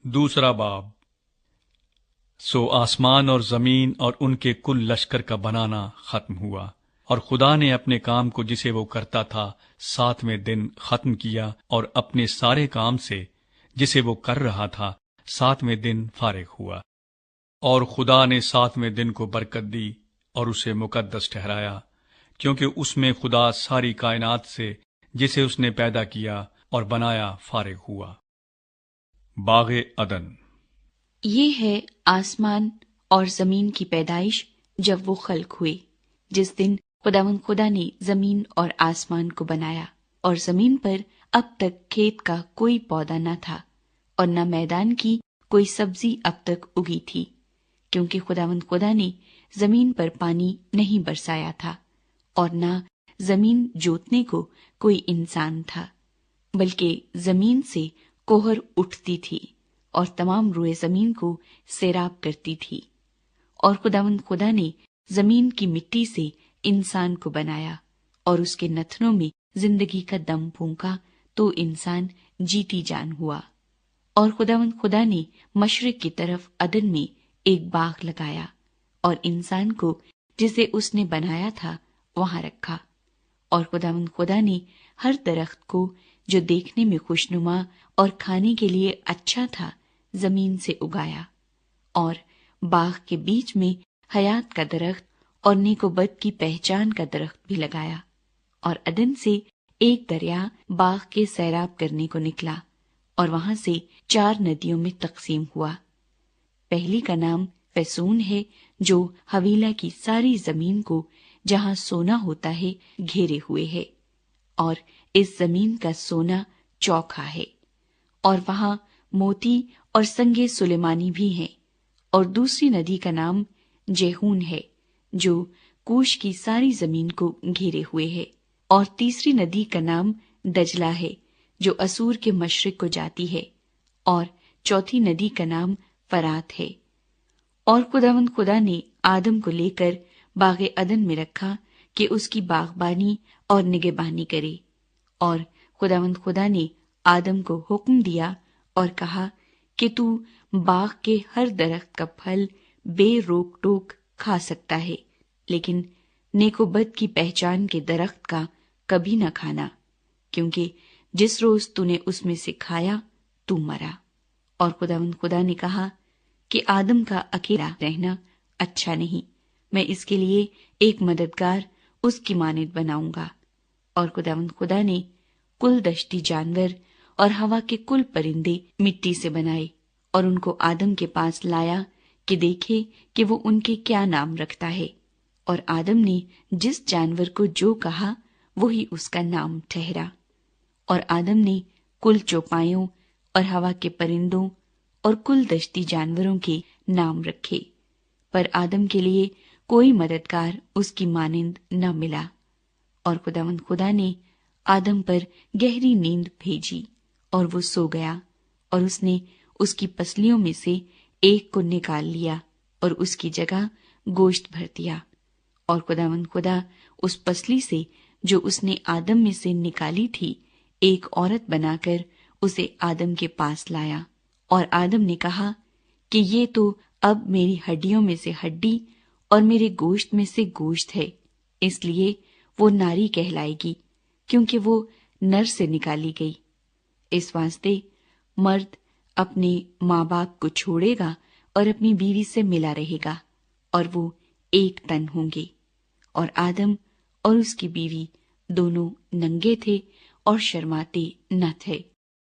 دوسرا باب۔ سو آسمان اور زمین اور ان کے کل لشکر کا بنانا ختم ہوا، اور خدا نے اپنے کام کو جسے وہ کرتا تھا 7ویں دن ختم کیا، اور اپنے سارے کام سے جسے وہ کر رہا تھا 7ویں دن فارغ ہوا۔ اور خدا نے 7ویں دن کو برکت دی اور اسے مقدس ٹھہرایا، کیونکہ اس میں خدا ساری کائنات سے جسے اس نے پیدا کیا اور بنایا فارغ ہوا۔ باغ عدن۔ یہ ہے آسمان اور زمین کی پیدائش جب وہ خلق ہوئے، جس دن خداوند خدا نے زمین اور آسمان کو بنایا، اور زمین پر اب تک کھیت کا کوئی پودا نہ تھا، اور نہ میدان کی کوئی سبزی اب تک اگی تھی، کیونکہ خداوند خدا نے زمین پر پانی نہیں برسایا تھا، اور نہ زمین جوتنے کو کوئی انسان تھا، بلکہ زمین سے کوہر اٹھتی تھی اور تمام روئے زمین کو سیراب کرتی تھی۔ اور خداوند خدا نے زمین کی مٹی سے انسان کو بنایا، اور اس کے نتنوں میں زندگی کا دم پھونکا، تو انسان جیتی جان ہوا۔ اور خداوند خدا نے مشرق کی طرف عدن میں ایک باغ لگایا، اور انسان کو جسے اس نے بنایا تھا وہاں رکھا۔ اور خداوند خدا نے ہر درخت کو جو دیکھنے میں خوشنما اور کھانے کے لیے اچھا تھا زمین سے اگایا، اور باغ کے بیچ میں حیات کا درخت اور نیک و بد کی پہچان کا درخت بھی لگایا۔ اور عدن سے ایک دریا باغ کے سیراب کرنے کو نکلا، اور وہاں سے 4 ندیوں میں تقسیم ہوا۔ پہلی کا نام فیسون ہے، جو حویلہ کی ساری زمین کو جہاں سونا ہوتا ہے گھیرے ہوئے ہے، اور اس زمین کا سونا چوکھا ہے، اور وہاں موتی اور سنگ سلیمانی بھی ہیں۔ اور دوسری ندی کا نام جیہون ہے، جو کوش کی ساری زمین کو گھیرے ہوئے ہے۔ اور تیسری ندی کا نام دجلہ ہے، جو اسور کے مشرق کو جاتی ہے۔ اور چوتھی ندی کا نام فرات ہے۔ اور خداوند خدا نے آدم کو لے کر باغ عدن میں رکھا کہ اس کی باغبانی اور نگہبانی کرے۔ اور خداوند خدا نے آدم کو حکم دیا اور کہا کہ تو باغ کے ہر درخت کا پھل بے روک ٹوک کھا سکتا ہے، لیکن نیک و بد کی پہچان کے درخت کا کبھی نہ کھانا، کیونکہ جس روز تو نے اس میں سے کھایا تو مرا۔ اور خداوند خدا نے کہا کہ آدم کا اکیلا رہنا اچھا نہیں، میں اس کے لیے ایک مددگار اس کی مانند بناؤں گا۔ اور خداوند خدا نے کل دشتی جانور اور ہوا کے کل پرندے مٹی سے بنائے، اور ان کو آدم کے پاس لایا کہ دیکھے کہ وہ ان کے کیا نام رکھتا ہے۔ اور آدم نے جس جانور کو جو کہا وہی اس کا نام ٹھہرا۔ اور آدم نے کل چوپایوں اور ہوا کے پرندوں اور کل دشتی جانوروں کے نام رکھے، پر آدم کے لیے کوئی مددگار اس کی مانند نہ ملا۔ اور خداوند خدا نے آدم پر گہری نیند بھیجی، اور وہ سو گیا، اور اس نے اس کی پسلیوں میں سے ایک کو نکال لیا اور اس کی جگہ گوشت بھر دیا۔ اور خداوند خدا اس پسلی سے جو اس نے آدم میں سے نکالی تھی ایک عورت بنا کر اسے آدم کے پاس لایا۔ اور آدم نے کہا کہ یہ تو اب میری ہڈیوں میں سے ہڈی اور میرے گوشت میں سے گوشت ہے، اس لیے وہ ناری کہلائے گی، کیونکہ وہ نر سے نکالی گئی۔ اس واسطے مرد اپنے ماں باپ کو چھوڑے گا اور اپنی بیوی سے ملا رہے گا، اور وہ ایک تن ہوں گے۔ اور آدم اور اس کی بیوی دونوں ننگے تھے اور شرماتے نہ تھے۔